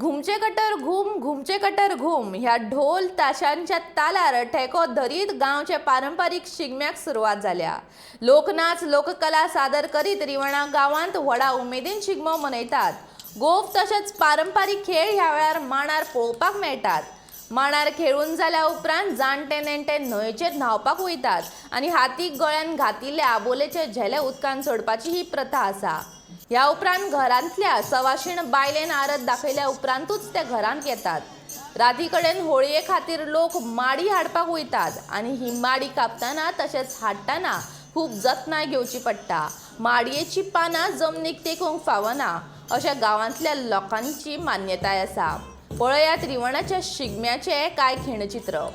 घुमचे cutter घुम घुमचे cutter घुम ह्या ढोल ताशांच्या तालार ठेको धरीत गांवचे पारंपारीक शिगम्याक सुरवात जाल्या। लोकनाच लोककला सादर करीत रिवणा गावांत व्हडा उमेदीन शिगमो मनयतात। गोफ तशेंच पारंपारीक खेळ ह्या वेळार मांडार पळोवपाक मेळटात। मांडार खेळून जाल्या उपरांत जाणटे नेणटे न्हंयचेर न्हावपाक वयतात आनी हातीक गळ्यान घातिल्ले आबोलेचे झेले उदकान सोडपाची ही प्रथा आसा। ह्या उपरांत घरांतल्या सवाशीण बायलेन आरत दाखयल्या उपरांतूच ते घरांत येतात। राती कडेन होळये खातीर लोक माडी हाडपाक वयतात आनी ही माडी कापतना तशेंच हाडटाना खूब जतनाय घेवची पडटा। माडयेची पानां जमनीक तेंकूंक फावना अशें गांवांतल्या लोकांची मान्यताय आसा। पळयात रिवणाच्या शिगम्याचे कांय खिणचित्र।